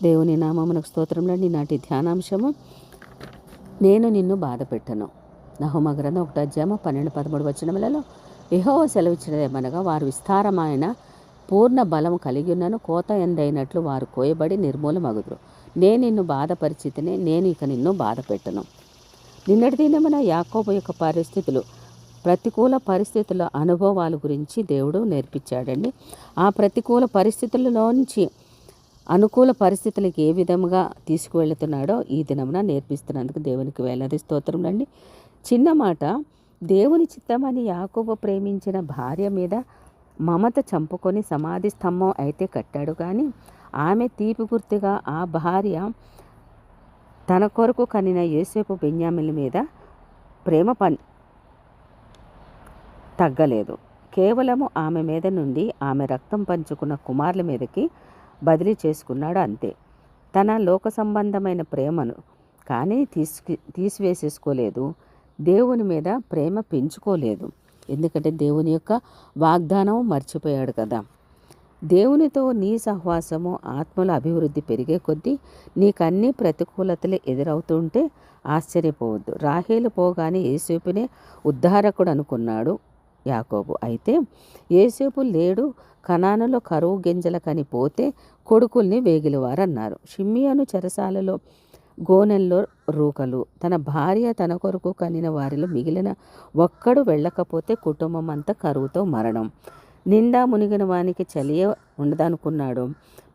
దేవుని నామమునకు స్తోత్రంలోని నాటి ధ్యానాంశము, నేను నిన్ను బాధ పెట్టను. నహూమ గ్రంథం 1:12-13 వచనములలో యెహోవా సెలవిచ్చినదేమనగా, వారు విస్తారమైన పూర్ణ బలము కలిగి ఉన్నను, కోత ఎందైనట్లు వారు కోయబడి నిర్మూలమగుదురు. నేను నిన్ను బాధపరిచితిని, నేను ఇక నిన్ను బాధ పెట్టను. నిన్నటి దినమున యాకోబు యొక్క ప్రతికూల పరిస్థితుల అనుభవాల గురించి దేవుడు నేర్పించాడండి. ఆ ప్రతికూల పరిస్థితులలోంచి అనుకూల పరిస్థితులకు ఏ విధంగా తీసుకువెళుతున్నాడో ఈ దినమున నేర్పిస్తున్నందుకు దేవునికి వేలాది స్తోత్రం అండి. చిన్న మాట, దేవుని చిత్తమని యాకోబు ప్రేమించిన భార్య మీద మమత చంపుకొని సమాధి స్తంభం అయితే కట్టాడు, కానీ ఆమె తీపి గుర్తుగా ఆ భార్య తన కొరకు కనిన యోసేపు బెన్యామీనుల మీద ప్రేమ తగ్గలేదు. కేవలము ఆమె మీద నుండి ఆమె రక్తం పంచుకున్న కుమారుల మీదకి బదిలీ చేసుకున్నాడు అంతే. తన లోక సంబంధమైన ప్రేమను కానీ తీసివేసేసుకోలేదు. దేవుని మీద ప్రేమ పెంచుకోలేదు. ఎందుకంటే దేవుని యొక్క వాగ్దానం మర్చిపోయాడు కదా. దేవునితో నీ సహవాసము ఆత్మల అభివృద్ధి పెరిగే కొద్దీ నీకన్నీ ప్రతికూలతలు ఎదురవుతుంటే ఆశ్చర్యపోవద్దు. రాహేలు పోగానే యోసేపునే ఉద్ధారకుడు అనుకున్నాడు యాకోబు. అయితే యోసేపు లేడు, కనానులో కరువు గింజలకని పోతే కొడుకుల్ని వేగిలివారన్నారు. షిమ్యోను చెరసాలలో గోనెల్లో రూకలు. తన భార్య తన కొరకు కనిన వారిలో మిగిలిన ఒక్కడు వెళ్ళకపోతే కుటుంబం అంతా కరువుతో మరణం. నిండా మునిగిన వానికి చలియే ఉండదనుకున్నాడు.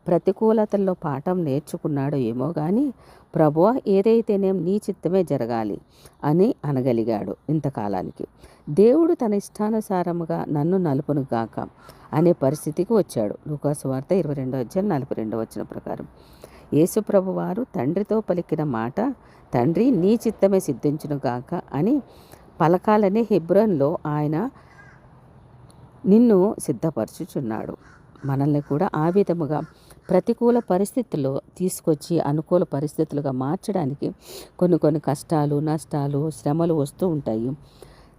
ప్రతికూలతల్లో పాఠం నేర్చుకున్నాడో ఏమో కానీ, ప్రభువా ఏదైతేనేం నీ చిత్తమే జరగాలి అని అనగలిగాడు. ఇంతకాలానికి దేవుడు తన ఇష్టానుసారముగా నన్ను నలుపును గాక అనే పరిస్థితికి వచ్చాడు. లూకాసు వార్త 22:42 ప్రకారం యేసు ప్రభు వారు తండ్రితో పలికిన మాట, తండ్రి నీ చిత్తమే సిద్ధించును గాక అని పలకాలనే హెబ్రోన్లో ఆయన నిన్ను సిద్ధపరచుచున్నాడు. మనల్ని కూడా ఆ విధముగా ప్రతికూల పరిస్థితుల్లో తీసుకొచ్చి అనుకూల పరిస్థితులుగా మార్చడానికి కొన్ని కష్టాలు, నష్టాలు, శ్రమలు వస్తూ ఉంటాయి.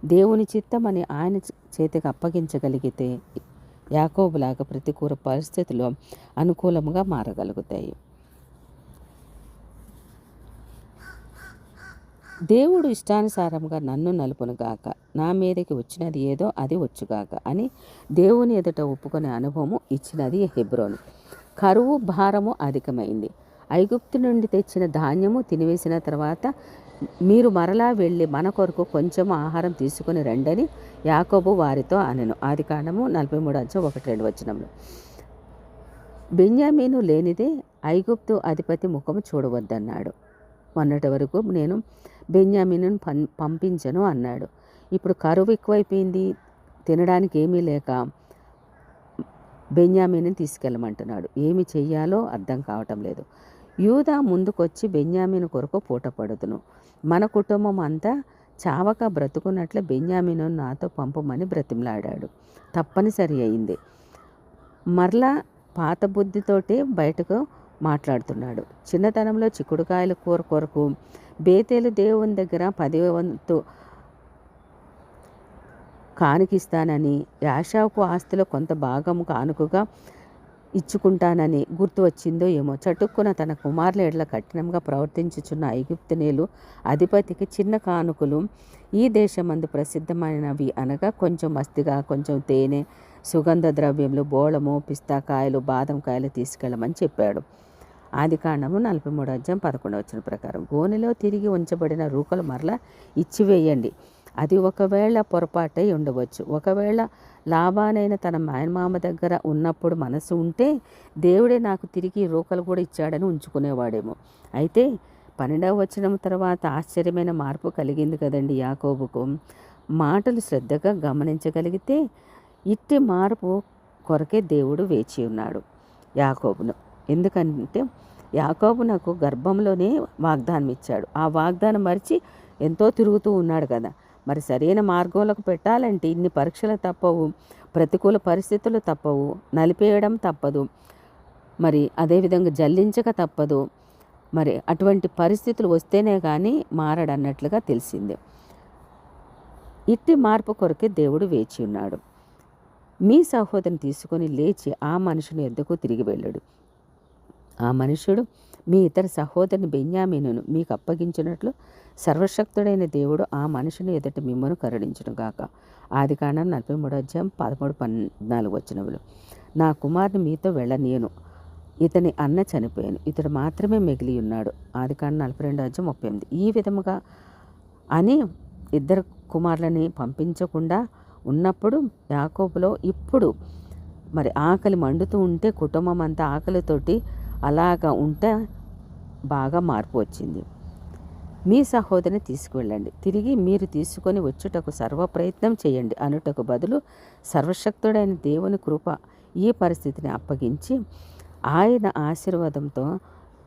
దేవుని చిత్తమని ఆయన చేతికి అప్పగించగలిగితే యాకోబులాగా ప్రతికూల పరిస్థితులు అనుకూలంగా మారగలుగుతాయి. దేవుడు ఇష్టానుసారంగా నన్ను నలుపునుగాక, నా మీదకి వచ్చినది ఏదో అది వచ్చుగాక అని దేవుని ఎదుట ఒప్పుకునే అనుభవము ఇచ్చినది హెబ్రోను. కరువు భారము అధికమైంది. ఐగుప్తు నుండి తెచ్చిన ధాన్యము తినివేసిన తర్వాత మీరు మరలా వెళ్ళి మన కొరకు కొంచెం ఆహారం తీసుకుని రండని యాకోబు వారితో అనెను. ఆదికాండము 43:1-2 బెన్యామీను లేనిదే ఐగుప్తు అధిపతి ముఖము చూడవద్దన్నాడు. మొన్నటి వరకు నేను బెన్యామీనును పంపించను అన్నాడు. ఇప్పుడు కరువు ఎక్కువైపోయింది, తినడానికి ఏమీ లేక బెన్యామీనుని తీసుకెళ్ళమంటున్నాడు. ఏమి చెయ్యాలో అర్థం కావటం లేదు. యూదా ముందుకొచ్చి బెన్యామీను కొరకు పూట పడుతును, మన కుటుంబం అంతా చావక బ్రతుకున్నట్లు బెన్యామీను నాతో పంపమని బ్రతిమలాడాడు. తప్పనిసరి అయింది. మరలా పాత బుద్ధితోటే బయటకు మాట్లాడుతున్నాడు. చిన్నతనంలో చిక్కుడుకాయల కూర కొరకు బేతేలు దేవుని దగ్గర 10వ వంతు కానుకిస్తానని, యాషావుకు ఆస్తిలో కొంత భాగము కానుకగా ఇచ్చుకుంటానని గుర్తు వచ్చిందో ఏమో, చటుక్కున తన కుమారుల ఎడ్ల కఠినంగా ప్రవర్తించుచున్న ఐగుప్తునేలు అధిపతికి చిన్న కానుకలు ఈ దేశమందు ప్రసిద్ధమైనవి అనగా కొంచెం మస్తిగా, కొంచెం తేనె, సుగంధ ద్రవ్యములు, బోళము, పిస్తాకాయలు, బాదం కాయలు తీసుకెళ్ళమని చెప్పాడు. ఆదికాండము 43:11 ప్రకారం గోనెలో తిరిగి ఉంచబడిన రూకలు మరలా ఇచ్చివేయండి. అది ఒకవేళ పొరపాటై ఉండవచ్చు. ఒకవేళ లాబానైన తన మేనమామ దగ్గర ఉన్నప్పుడు మనసు ఉంటే దేవుడే నాకు తిరిగి రూకలు కూడా ఇచ్చాడని ఉంచుకునేవాడేమో. అయితే 12వ వచనం తర్వాత ఆశ్చర్యమైన మార్పు కలిగింది కదండి యాకోబుకు. మాటలు శ్రద్ధగా గమనించగలిగితే ఇట్టి మార్పు కొరకే దేవుడు వేచి ఉన్నాడు యాకోబును. ఎందుకంటే యాకోబు నాకు గర్భంలోనే వాగ్దానం ఇచ్చాడు. ఆ వాగ్దానం మరిచి ఎంతో తిరుగుతూ ఉన్నాడు కదా. మరి సరైన మార్గంలోకి పెట్టాలంటే ఇన్ని పరీక్షలు తప్పవు, ప్రతికూల పరిస్థితులు తప్పవు, నలిపేయడం తప్పదు, మరి అదేవిధంగా జల్లించక తప్పదు. మరి అటువంటి పరిస్థితులు వస్తేనే కానీ మారడన్నట్లుగా తెలిసింది. ఇట్టి మార్పు కొరకే దేవుడు వేచి ఉన్నాడు. మీ సహోదరిని తీసుకొని లేచి ఆ మనుషుని ఎద్దకు తిరిగి వెళ్ళాడు. ఆ మనుష్యుడు మీ ఇతర సహోదరుని బెన్యామీనును మీకు అప్పగించినట్లు సర్వశక్తుడైన దేవుడు ఆ మనుషుని ఎదుట మిమ్మను కరుణించును గాక. ఆదికాండం 43:13-14 వచనములు. నా కుమారుని మీతో వెళ్ళనీయను, ఇతని అన్న చనిపోయాను, ఇతడు మాత్రమే మిగిలి ఉన్నాడు. ఆదికాండం 42:38. ఈ విధముగా అని ఇద్దరు కుమారులని పంపించకుండా ఉన్నప్పుడు యాకోబులో ఇప్పుడు మరి ఆకలి మండుతూ ఉంటే, కుటుంబం అంతా ఆకలితోటి అలాగా ఉంటే బాగా మార్పు వచ్చింది. మీ సహోదరిని తీసుకువెళ్ళండి, తిరిగి మీరు తీసుకొని వచ్చుటకు సర్వ ప్రయత్నం చేయండి అనుటకు బదులు సర్వశక్తుడైన దేవుని కృప ఈ పరిస్థితిని అప్పగించి ఆయన ఆశీర్వాదంతో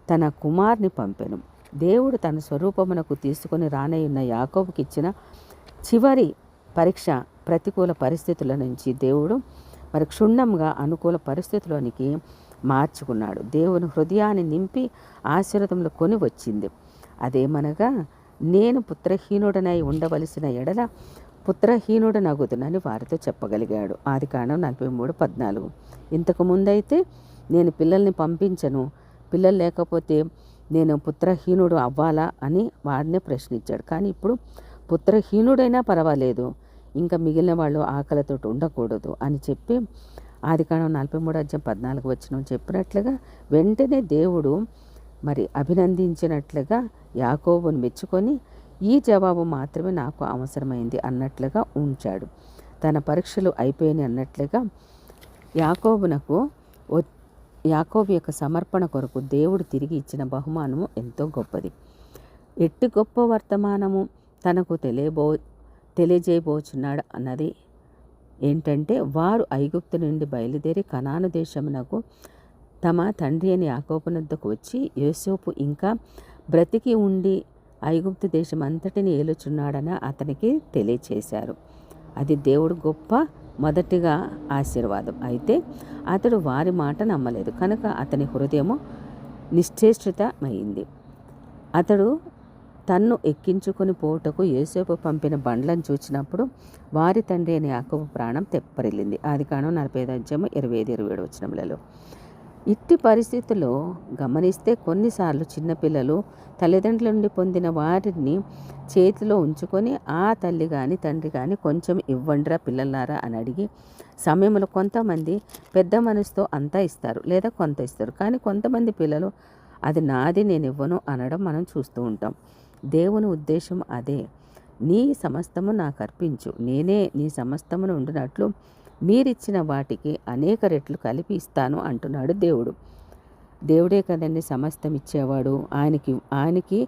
తన కుమార్ని పంపెను. దేవుడు తన స్వరూపమునకు తీసుకొని రానయ్యున్న యాకోబుకి ఇచ్చిన చివరి పరీక్ష ప్రతికూల పరిస్థితుల నుంచి దేవుడు మరి క్షుణ్ణంగా అనుకూల పరిస్థితుల్లోనికి మార్చుకున్నాడు. దేవుని హృదయాన్ని నింపి ఆశీర్వాదంలో కొని వచ్చింది. అదేమనగా, నేను పుత్రహీనుడనై ఉండవలసిన ఎడల పుత్రహీనుడనగుదునని వారితో చెప్పగలిగాడు. ఆదికాండం 43:14. ఇంతకు ముందైతే నేను పిల్లల్ని పంపించను, పిల్లలు లేకపోతే నేను పుత్రహీనుడు అవ్వాలా అని వాడినే ప్రశ్నించాడు. కానీ ఇప్పుడు పుత్రహీనుడైనా పర్వాలేదు, ఇంకా మిగిలిన వాళ్ళు ఆకలితో ఉండకూడదు అని చెప్పి ఆదికాండం 43:14 వచనం చెప్పినట్లుగా వెంటనే దేవుడు మరి అభినందించినట్లుగా యాకోబును మెచ్చుకొని ఈ జవాబు మాత్రమే నాకు అవసరమైంది అన్నట్లుగా ఉంచాడు. తన పరీక్షలు అయిపోయినాయి అన్నట్లుగా యాకోబు యొక్క సమర్పణ కొరకు దేవుడు తిరిగి ఇచ్చిన బహుమానము ఎంతో గొప్పది. ఎట్టి గొప్ప వర్తమానము తనకు తెలియజేయబోచున్నాడు అన్నది ఏంటంటే, వారు ఐగుప్తు నుండి బయలుదేరి కనాను దేశమునకు తమ తండ్రి అని యాకోబునొద్దకు వచ్చి యోసేపు ఇంకా బ్రతికి ఉండి ఐగుప్తు దేశం అంతటిని ఏలుచున్నాడని అతనికి తెలియచేశారు. అది దేవుడు గొప్ప మొదటిగా ఆశీర్వాదం. అయితే అతడు వారి మాట నమ్మలేదు కనుక అతని హృదయము నిశ్చేష్టితమైంది. అతడు తన్ను ఎక్కించుకొని పోవుటకు యోసేపు పంపిన బండ్లను చూచినప్పుడు వారి తండ్రి అని యాకోబు ప్రాణం తెప్పరిల్లింది. ఆదికాండం 45:25-27 వచనములలో. ఇట్టి పరిస్థితుల్లో గమనిస్తే కొన్నిసార్లు చిన్నపిల్లలు తల్లిదండ్రుల నుండి పొందిన వారిని చేతిలో ఉంచుకొని ఆ తల్లి కానీ తండ్రి కానీ కొంచెం ఇవ్వండిరా పిల్లలారా అని అడిగి సమయంలో కొంతమంది పెద్ద మనసుతో అంతా ఇస్తారు లేదా కొంత ఇస్తారు. కానీ కొంతమంది పిల్లలు అది నాది నేను ఇవ్వను అనడం మనం చూస్తూ ఉంటాం. దేవుని ఉద్దేశం అదే. నీ సమస్తము నాకు అర్పించు, నేనే నీ సమస్తమును ఉండినట్లు మీరిచ్చిన వాటికి అనేక రెట్లు కలిపి ఇస్తాను అంటున్నాడు దేవుడు. దేవుడే కదండి సమస్తం ఇచ్చేవాడు. ఆయనకి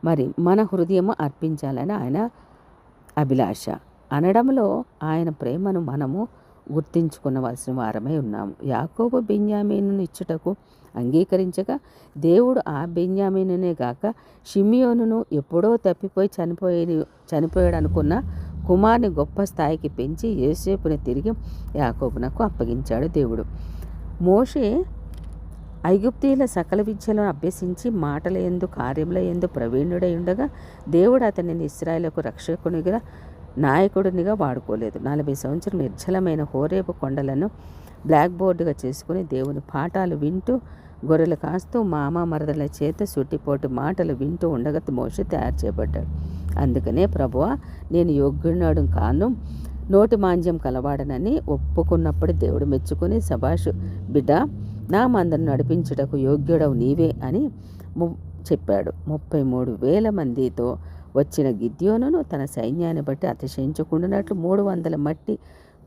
మరి మన హృదయము అర్పించాలని ఆయన అభిలాష. అనడంలో ఆయన ప్రేమను మనము గుర్తించుకునవలసిన వారమై ఉన్నాము. యాకోబు బెన్యామీనును ఇచ్చుటకు అంగీకరించగా దేవుడు ఆ బెన్యామీనునే గాక షిమియోనును ఎప్పుడో తప్పిపోయి చనిపోయాడు అనుకున్న కుమార్ని గొప్ప స్థాయికి పెంచి యోసేపుని తిరిగి యాకోబునకు అప్పగించాడు దేవుడు. మోషే ఐగుప్తీయుల సకల విద్యలను అభ్యసించి మాటల యందు కార్యముల యందు ప్రవీణుడై ఉండగా దేవుడు అతనిని ఇశ్రాయేలుకు రక్షకునిగా నాయకుడినిగా వాడుకోలేదు. 40 సంవత్సరం నిర్జలమైన హోరేబు కొండలను బ్లాక్ బోర్డుగా చేసుకుని దేవుని పాఠాలు వింటూ గొర్రెలు కాస్తూ మామ మరదల చేత సుట్టిపోటు మాటలు వింటూ ఉండగా మోషే తయారు చేయబడ్డాడు. అందుకనే ప్రభువా నేను యోగ్యుడు కాను, నోటి మాంద్యం కలవాడనని ఒప్పుకున్నప్పుడు దేవుడు మెచ్చుకొని సభాషు బిడ్డ, నా మందను నడిపించుటకు యోగ్యుడవు నీవే అని చెప్పాడు. 33,000 మందితో వచ్చిన గిద్యోనును తన సైన్యాన్ని బట్టి అతిశయించుకుంటున్నట్లు 300 మట్టి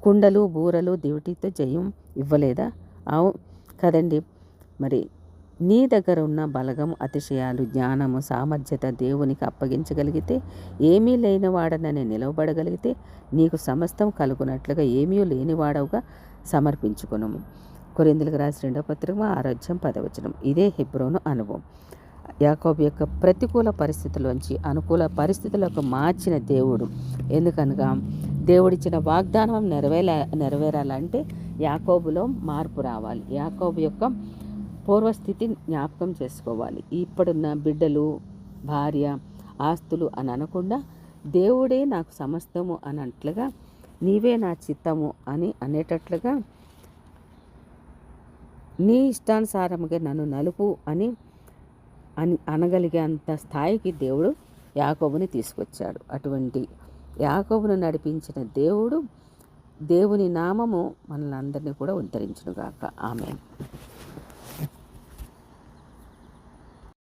కుండలు బూరలు దివిటీతో జయం ఇవ్వలేదా? అవు కదండి. మరి నీ దగ్గర ఉన్న బలగం, అతిశయాలు, జ్ఞానము, సామర్థ్యత దేవునికి అప్పగించగలిగితే, ఏమీ లేనివాడనని నిలవబడగలిగితే నీకు సమస్తం కలుగునట్లుగా ఏమీ లేనివాడవుగా సమర్పించుకును. కొరింథీయులకు రాసిన 2వ పత్రిక 6:10. ఇదే హెబ్రోను అనుభవం. యాకోబు యొక్క ప్రతికూల పరిస్థితుల్లోంచి అనుకూల పరిస్థితులకు మార్చిన దేవుడు. ఎందుకనగా దేవుడిచ్చిన వాగ్దానం నెరవేరాలంటే యాకోబులో మార్పు రావాలి. యాకోబు యొక్క పూర్వస్థితి జ్ఞాపకం చేసుకోవాలి. ఇప్పుడున్న బిడ్డలు, భార్య, ఆస్తులు అని అనకుండా దేవుడే నాకు సమస్తము అన్నట్లుగా, నీవే నా చిత్తము అని అనేటట్లుగా నీ ఇష్టానుసారముగా నన్ను నలుపు అని అనగలిగే అంత స్థాయికి దేవుడు యాకోబుని తీసుకొచ్చాడు. అటువంటి యాకోబును నడిపించిన దేవుని నామము మనల్ని అందరినీ కూడా ఉద్ధరించునుగాక. ఆమేన్.